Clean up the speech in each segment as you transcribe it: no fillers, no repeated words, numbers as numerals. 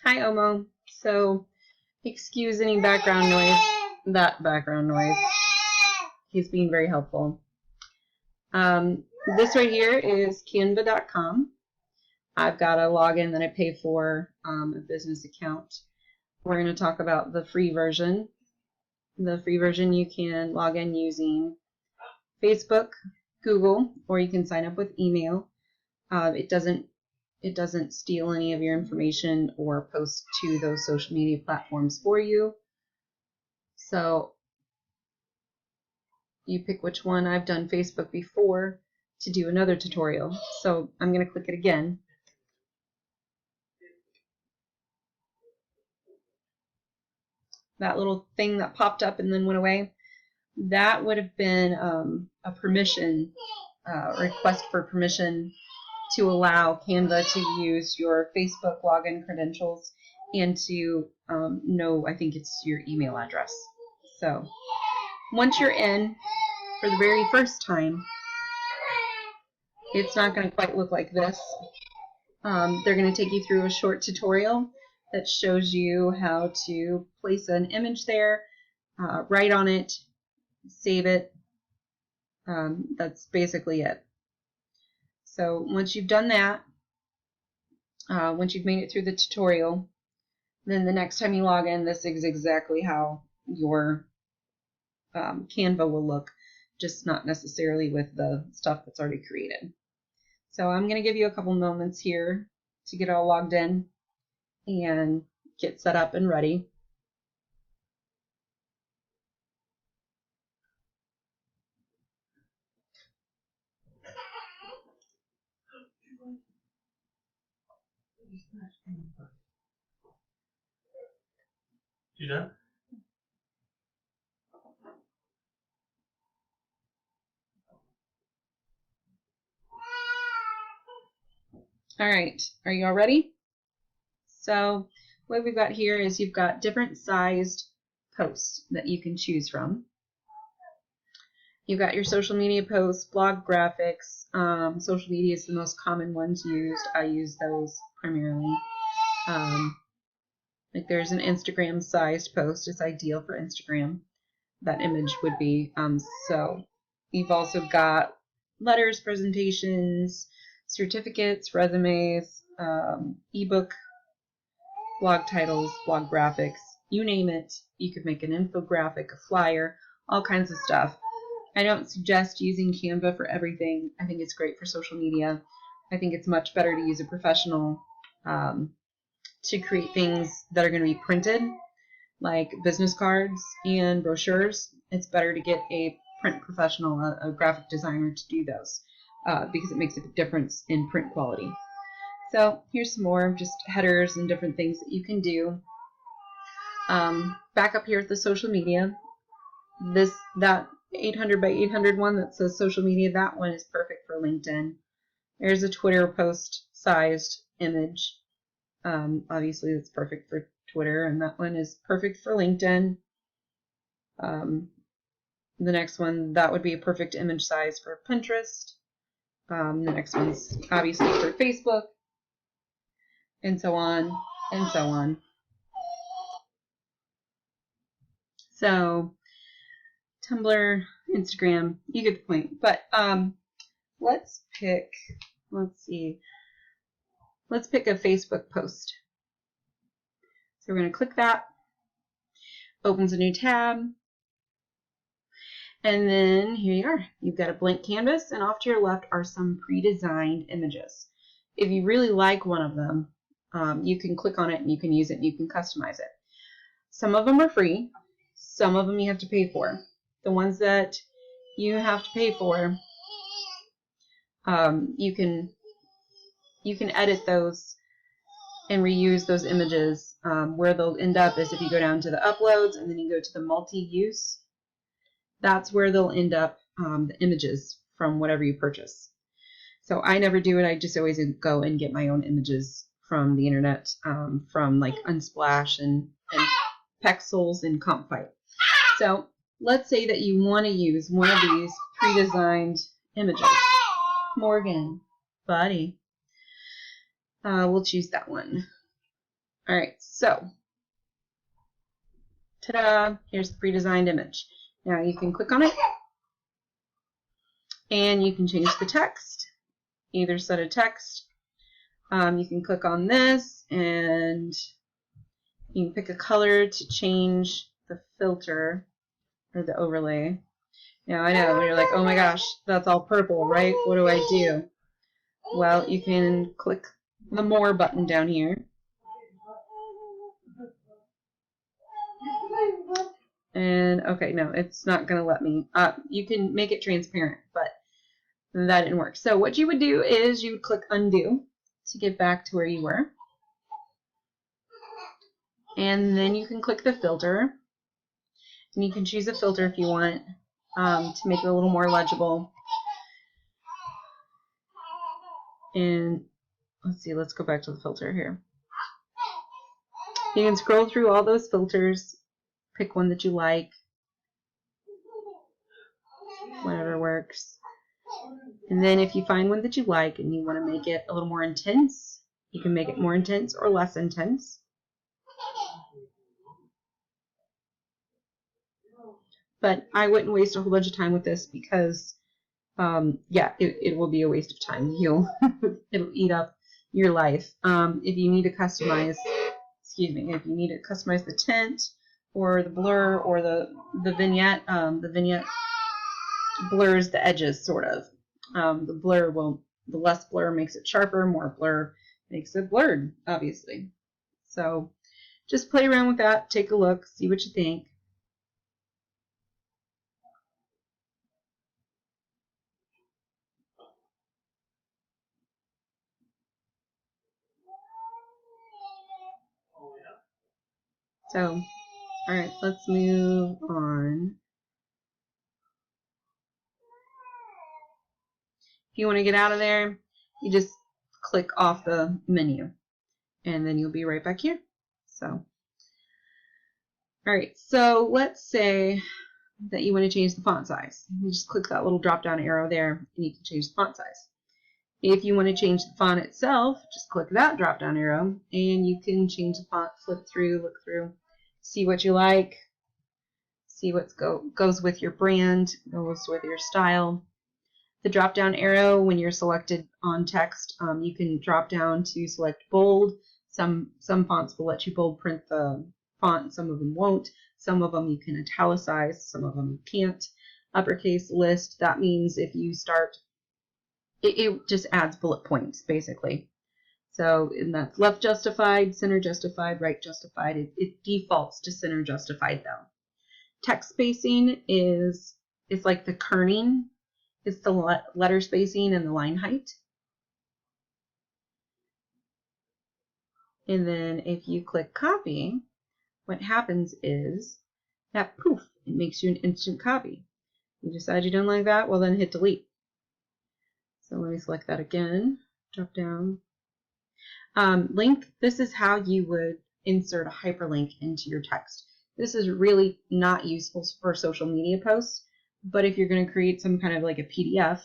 Hi, Omo. So, excuse any background noise. That background noise. He's being very helpful. This right here is Canva.com. I've got a login that I pay for, a business account. We're going to talk about the free version. The free version you can log in using Facebook, Google, or you can sign up with email. It doesn't steal any of your information or post to those social media platforms for you. So you pick which one. I've done Facebook before to do another tutorial. So I'm going to click it again. That little thing that popped up and then went away, that would have been a permission, request for permission to allow Canva to use your Facebook login credentials and to know, I think it's your email address. So once you're in for the very first time, it's not going to quite look like this. They're going to take you through a short tutorial that shows you how to place an image there, write on it, save it. That's basically it. So once you've done that, once you've made it through the tutorial, then the next time you log in, this is exactly how your Canva will look, just not necessarily with the stuff that's already created. So I'm going to give you a couple moments here to get all logged in and get set up and ready. You done? All right, are you all ready? So what we've got here is you've got different sized posts that you can choose from. You've got your social media posts, blog graphics. Social media is the most common ones used. I use those primarily. Like there's an Instagram sized post. It's ideal for Instagram. That image would be. So you've also got letters, presentations, certificates, resumes, ebook, blog titles, blog graphics, you name it. You could make an infographic, a flyer, all kinds of stuff. I don't suggest using Canva for everything. I think it's great for social media. I think it's much better to use a professional to create things that are going to be printed, like business cards and brochures. It's better to get a print professional, a graphic designer to do those because it makes a big difference in print quality. So here's some more just headers and different things that you can do. Back up here at the social media, that 800 by 800 one that says social media, that one is perfect for LinkedIn. There's a Twitter post sized image. Obviously that's perfect for Twitter, and that one is perfect for LinkedIn. The next one, that would be a perfect image size for Pinterest. The next one's obviously for Facebook, and so on and so on. So Tumblr, Instagram, you get the point. But let's pick a Facebook post. So we're going to click that. Opens a new tab. And then here you are. You've got a blank canvas, and off to your left are some pre-designed images. If you really like one of them, you can click on it and you can use it and you can customize it. Some of them are free. Some of them you have to pay for. The ones that you have to pay for, you can edit those and reuse those images. Where they'll end up is if you go down to the uploads and then you go to the multi-use, that's where they'll end up, the images from whatever you purchase. So I never do it. I just always go and get my own images from the internet, from like Unsplash and Pexels and Comfite. So let's say that you want to use one of these pre-designed images. Morgan, buddy. We'll choose that one. All right, so ta-da, here's the pre-designed image. Now you can click on it and you can change the text, either set of text. You can click on this and you can pick a color to change the filter or the overlay. Now I know you're like, oh my gosh, that's all purple, right? What do I do? Well, you can click the more button down here. And okay, no, it's not going to let me. You can make it transparent, but that didn't work. So what you would do is you would click undo to get back to where you were. And then you can click the filter. And you can choose a filter if you want to make it a little more legible. And let's see, let's go back to the filter here. You can scroll through all those filters, pick one that you like, whatever works. And then if you find one that you like and you want to make it a little more intense, you can make it more intense or less intense. But I wouldn't waste a whole bunch of time with this because, yeah, it will be a waste of time. It'll eat up your life. If you need to customize, if you need to customize the tint or the blur or the vignette blurs the edges, sort of. The less blur makes it sharper, more blur makes it blurred, obviously. So just play around with that, take a look, see what you think. So, all right, let's move on. If you want to get out of there, you just click off the menu, and then you'll be right back here. So, all right, so let's say that you want to change the font size. You just click that little drop-down arrow there, and you can change the font size. If you want to change the font itself, just click that drop-down arrow, and you can change the font, flip through, look through, see what you like, see what goes with your brand, goes with your style. The drop-down arrow, when you're selected on text, you can drop down to select bold. Some fonts will let you bold print the font, some of them won't. Some of them you can italicize, some of them you can't. Uppercase list, that means if you start, it just adds bullet points, basically. So and that's left justified, center justified, right justified. It defaults to center justified, though. Text spacing is like the kerning. It's the letter spacing and the line height. And then if you click copy, what happens is that poof, it makes you an instant copy. You decide you don't like that, well then hit delete. So let me select that again, drop down. Link, this is how you would insert a hyperlink into your text. This is really not useful for social media posts, but if you're going to create some kind of like a PDF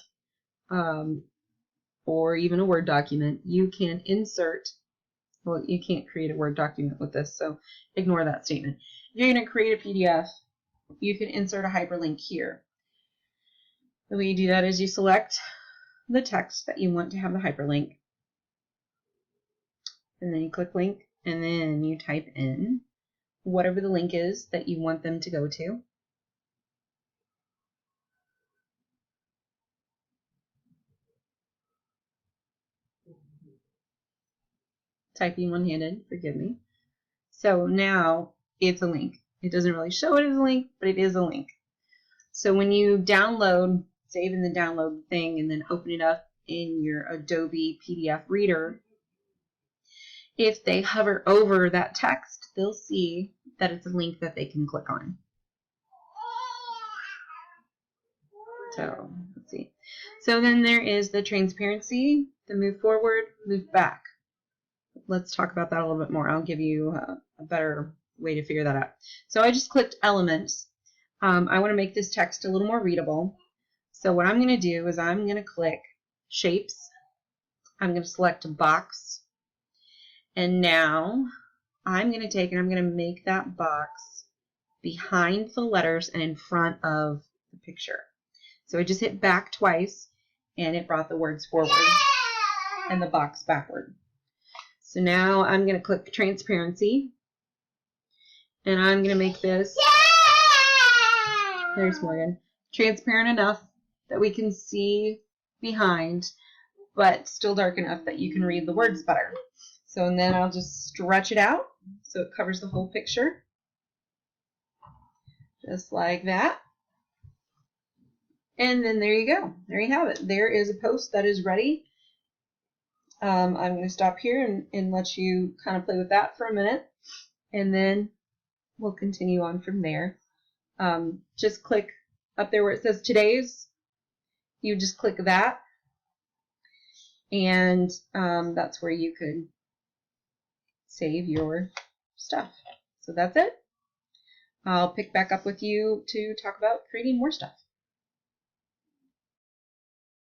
or even a Word document, you can insert, well, you can't create a Word document with this, so ignore that statement. If you're going to create a PDF, you can insert a hyperlink here. The way you do that is you select the text that you want to have the hyperlink, and then you click link, and then you type in whatever the link is that you want them to go to. Typing one-handed, forgive me. So now it's a link. It doesn't really show it as a link, but it is a link. So when you download, save in the download thing, and then open it up in your Adobe PDF reader, if they hover over that text, they'll see that it's a link that they can click on. So let's see. So then there is the transparency, the move forward, move back. Let's talk about that a little bit more. I'll give you a better way to figure that out. So I just clicked elements. I want to make this text a little more readable. So what I'm going to do is I'm going to click shapes. I'm going to select a box. And now I'm going to take and I'm going to make that box behind the letters and in front of the picture. So I just hit back twice and it brought the words forward and the box backward. So now I'm going to click transparency and I'm going to make this, there's Morgan, transparent enough that we can see behind, but still dark enough that you can read the words better. So and then I'll just stretch it out so it covers the whole picture. Just like that. And then there you go. There you have it. There is a post that is ready. I'm going to stop here and let you kind of play with that for a minute. And then we'll continue on from there. Just click up there where it says today's. You just click that. And that's where you could save your stuff. So that's it. I'll pick back up with you to talk about creating more stuff.